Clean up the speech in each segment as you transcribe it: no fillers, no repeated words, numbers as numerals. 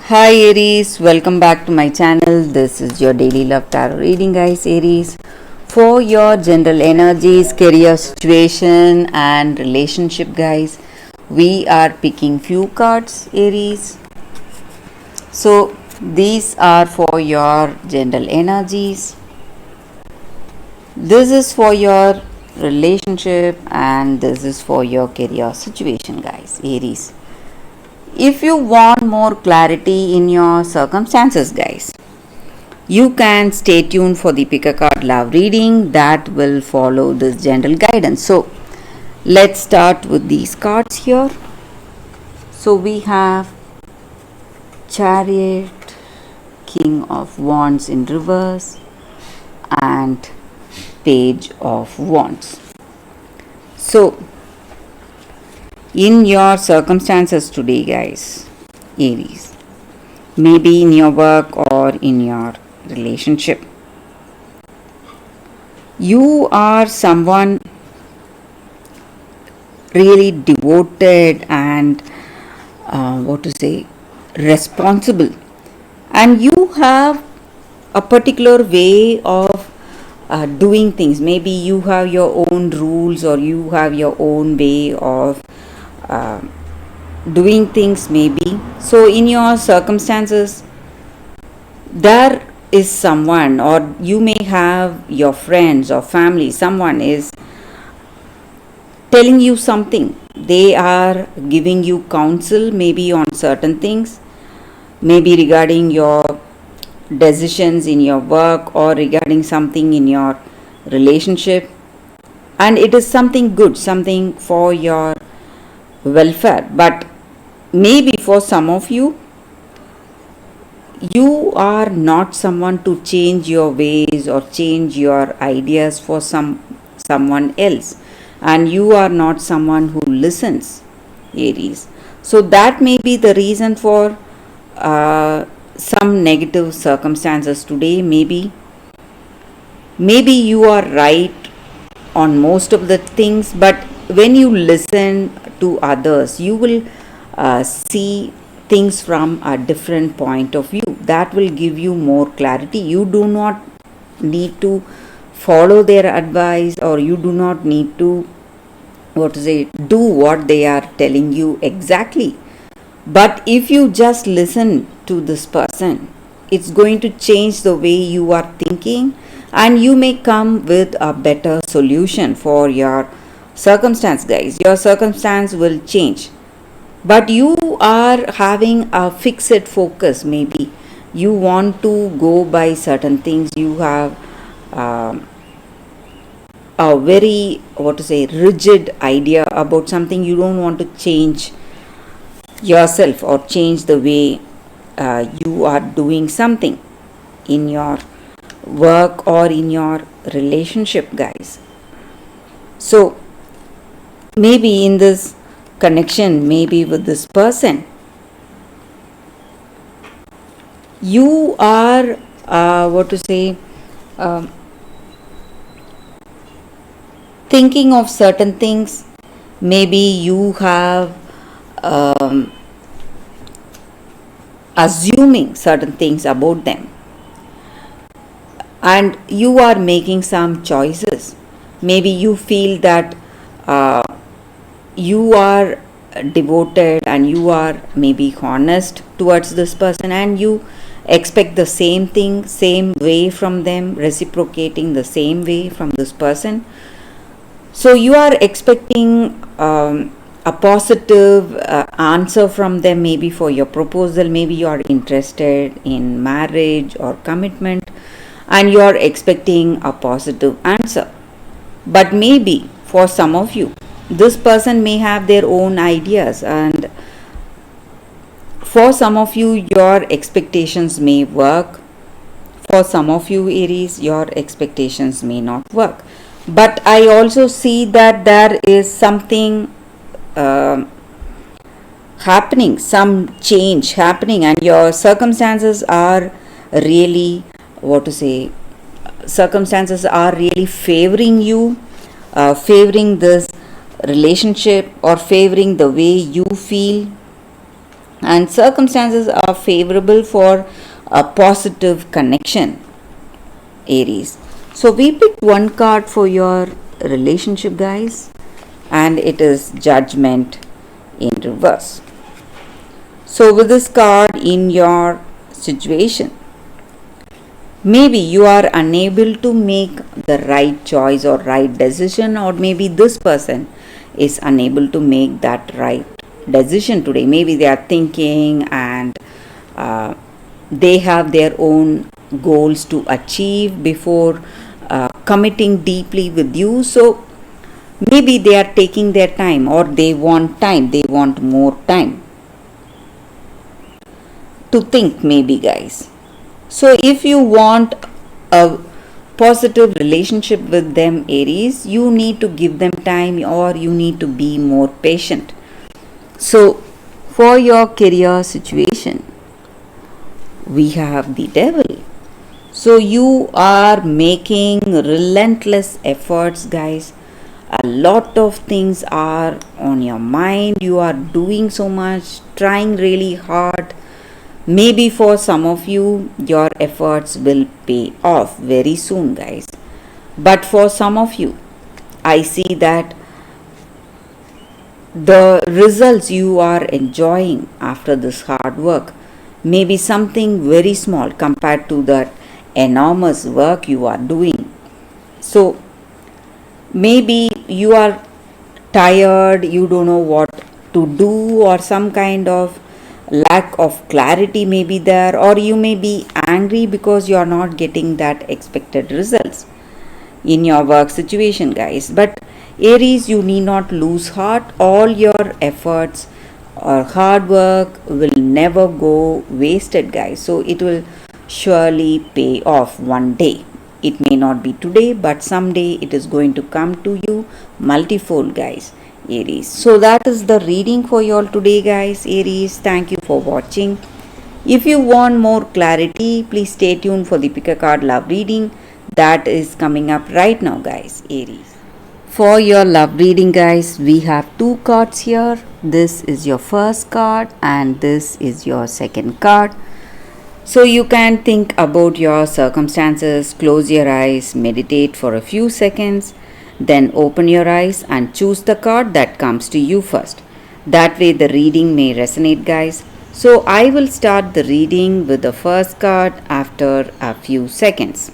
Hi Aries, welcome back to my channel. This is your daily love tarot reading, guys. Aries, for your general energies, career situation, and relationship, guys, we are picking few cards, Aries. So, these are for your general energies. This is for your relationship, and this is for your career situation, guys, Aries. If you want more clarity in your circumstances, guys, you can stay tuned for the pick a card love reading that will follow this general guidance. So let's start with these cards here. So we have Chariot, King of Wands in reverse, and Page of Wands. So in your circumstances today, guys, Aries, maybe in your work or in your relationship, you are someone really devoted and responsible, and you have a particular way of doing things. Maybe you have your own rules or you have your own way of uh, doing things, maybe. So in your circumstances, there is someone, or you may have your friends or family, someone is telling you something. They are giving you counsel, maybe on certain things, maybe regarding your decisions in your work or regarding something in your relationship, and it is something good, something for your welfare. But maybe for some of you, you are not someone to change your ways or change your ideas for someone else, and you are not someone who listens, Aries. So that may be the reason for some negative circumstances today. Maybe you are right on most of the things, but when you listen to others, you will see things from a different point of view. That will give you more clarity. You do not need to follow their advice, or you do not need to do what they are telling you exactly. But if you just listen to this person, it's going to change the way you are thinking, and you may come with a better solution for your circumstance, guys. Your circumstance will change, but you are having a fixed focus. Maybe you want to go by certain things. You have a very rigid idea about something. You don't want to change yourself or change the way you are doing something in your work or in your relationship, guys. So maybe in this connection, maybe with this person, you are thinking of certain things. Maybe you have assuming certain things about them, and you are making some choices. Maybe you feel that you are devoted and you are maybe honest towards this person, and you expect the same thing, same way from them, reciprocating the same way from this person. So you are expecting a positive answer from them, maybe for your proposal. Maybe you are interested in marriage or commitment, and you are expecting a positive answer. But maybe for some of you, this person may have their own ideas, and for some of you, your expectations may work. For some of you, Aries, your expectations may not work. But I also see that there is something happening, some change happening, and your circumstances are really favoring you, favoring this relationship, or favoring the way you feel. and circumstances are favorable for a positive connection, Aries. So we picked one card for your relationship, guys, and it is Judgment in reverse. So with this card in your situation, maybe you are unable to make the right choice or right decision, or maybe this person is unable to make that right decision today. Maybe they are thinking and they have their own goals to achieve before committing deeply with you. So maybe they are taking their time, or they want time, they want more time to think, maybe, guys. So if you want a positive relationship with them, Aries, you need to give them time, or you need to be more patient. So for your career situation, we have the Devil. So you are making relentless efforts, guys. A lot of things are on your mind. You are doing so much, trying really hard. Maybe for some of you, your efforts will pay off very soon, guys. But for some of you, I see that the results you are enjoying after this hard work may be something very small compared to that enormous work you are doing. So maybe you are tired, you don't know what to do, or some kind of lack of clarity may be there, or you may be angry because you are not getting that expected results in your work situation, guys. But Aries, you need not lose heart. All your efforts or hard work will never go wasted, guys. So it will surely pay off one day. It may not be today, but someday it is going to come to you multifold, guys, Aries. So that is the reading for you all today, guys, Aries. Thank you for watching. If you want more clarity, please stay tuned for the Pick a Card Love reading that is coming up right now, guys, Aries. For your love reading, guys, we have two cards here. This is your first card and this is your second card. So you can think about your circumstances, close your eyes, meditate for a few seconds, then open your eyes and choose the card that comes to you first. That way the reading may resonate, guys. So I will start the reading with the first card after a few seconds.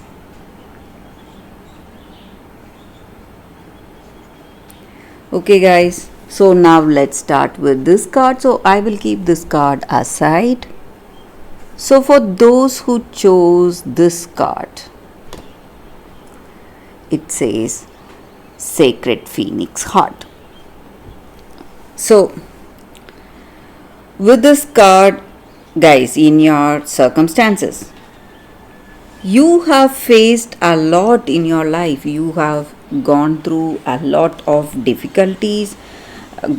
Okay, guys, so now let's start with this card. So I will keep this card aside. So for those who chose this card, it says Sacred Phoenix Heart. So with this card, guys, in your circumstances, you have faced a lot in your life. You have gone through a lot of difficulties,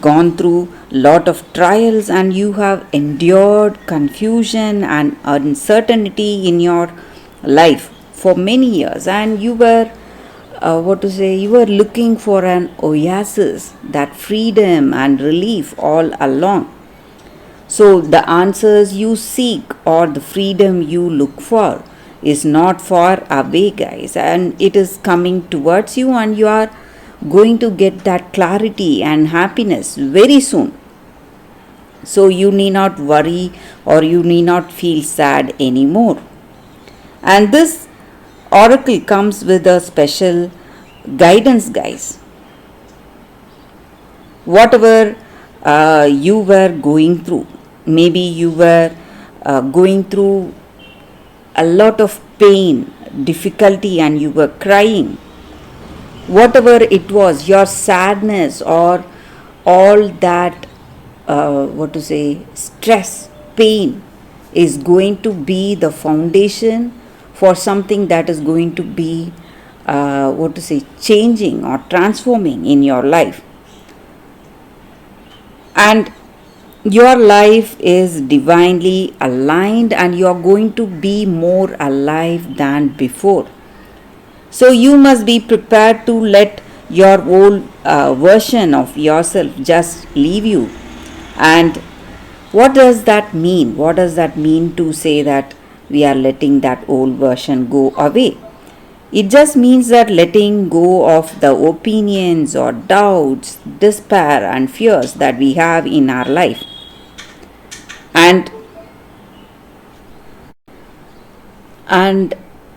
gone through lot of trials, and you have endured confusion and uncertainty in your life for many years, and you were you were looking for an oasis, that freedom and relief all along. So the answers you seek or the freedom you look for is not far away, guys, and it is coming towards you, and you are going to get that clarity and happiness very soon. So you need not worry or you need not feel sad anymore. And this oracle comes with a special guidance, guys. Whatever you were going through, maybe you were going through a lot of pain, difficulty, and you were crying. Whatever it was, your sadness or all that stress, pain is going to be the foundation for something that is going to be changing or transforming in your life. And your life is divinely aligned and you are going to be more alive than before. So you must be prepared to let your old version of yourself just leave you and What does that mean? What does that mean to say that we are letting that old version go away? It just means that letting go of the opinions or doubts, despair, and fears that we have in our life. And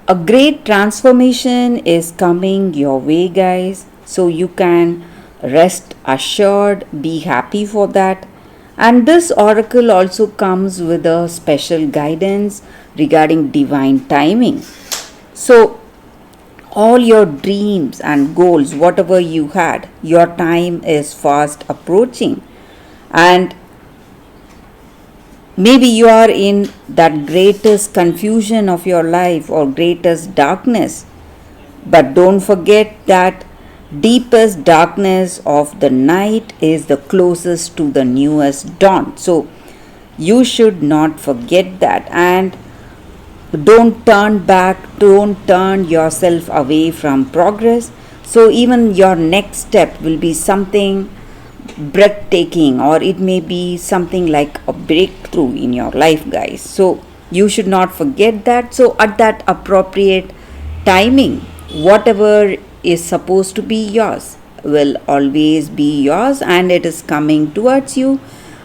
a great transformation is coming your way, guys. So you can rest assured, be happy for that. And this oracle also comes with a special guidance regarding divine timing. So all your dreams and goals, whatever you had, your time is fast approaching. And maybe you are in that greatest confusion of your life or greatest darkness. But don't forget that deepest darkness of the night is the closest to the newest dawn. So you should not forget that, and don't turn back, don't turn yourself away from progress. So even your next step will be something breathtaking, or it may be something like a breakthrough in your life, guys. So you should not forget that. So at that appropriate timing, whatever is supposed to be yours will always be yours, and it is coming towards you.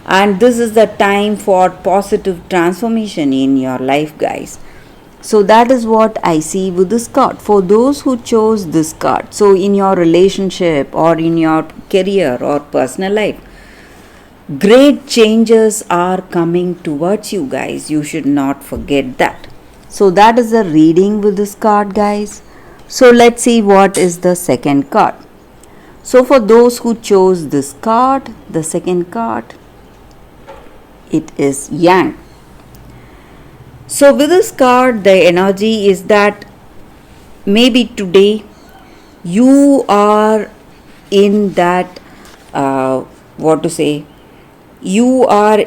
And this is the time for positive transformation in your life, guys. So that is what I see with this card for those who chose this card. So in your relationship or in your career or personal life, great changes are coming towards you, guys. You should not forget that. So that is the reading with this card, guys. So let's see what is the second card. So for those who chose this card, the second card, it is Yang. So with this card, the energy is that maybe today you are in that, you are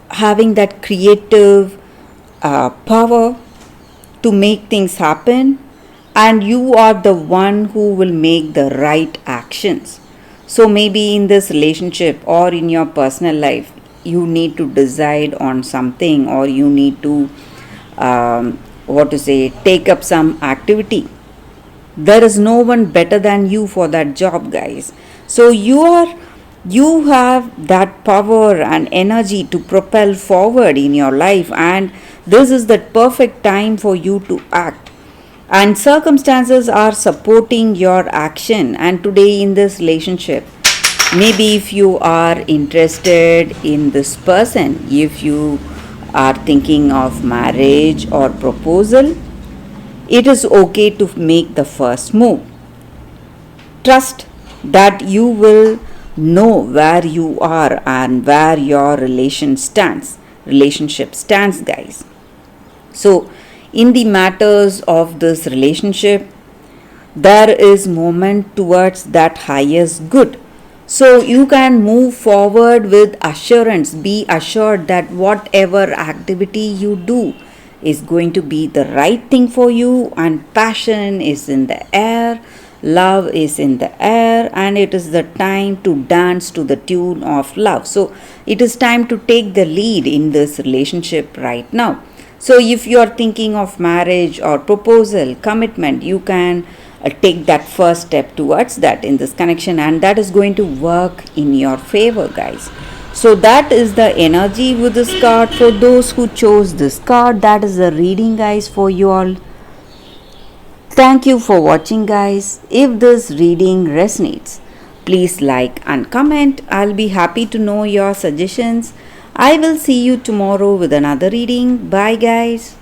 having that creative power to make things happen, and you are the one who will make the right actions. So maybe in this relationship or in your personal life, you need to decide on something, or you need to take up some activity. There is no one better than you for that job, guys. So you have that power and energy to propel forward in your life, and this is the perfect time for you to act. And circumstances are supporting your action. And today in this relationship, maybe if you are interested in this person, if you are thinking of marriage or proposal, it is okay to make the first move. Trust that you will know where you are and where your relationship stands, guys. So in the matters of this relationship, there is movement towards that highest good. So you can move forward with assurance. Be assured that whatever activity you do is going to be the right thing for you, and passion is in the air, love is in the air, and it is the time to dance to the tune of love. So it is time to take the lead in this relationship right now. So if you are thinking of marriage or proposal, commitment, you can take that first step towards that in this connection, and that is going to work in your favor, guys. So that is the energy with this card for those who chose this card. That is the reading, guys, for you all. Thank you for watching, guys. If this reading resonates, please like and comment. I'll be happy to know your suggestions. I will see you tomorrow with another reading. Bye, guys.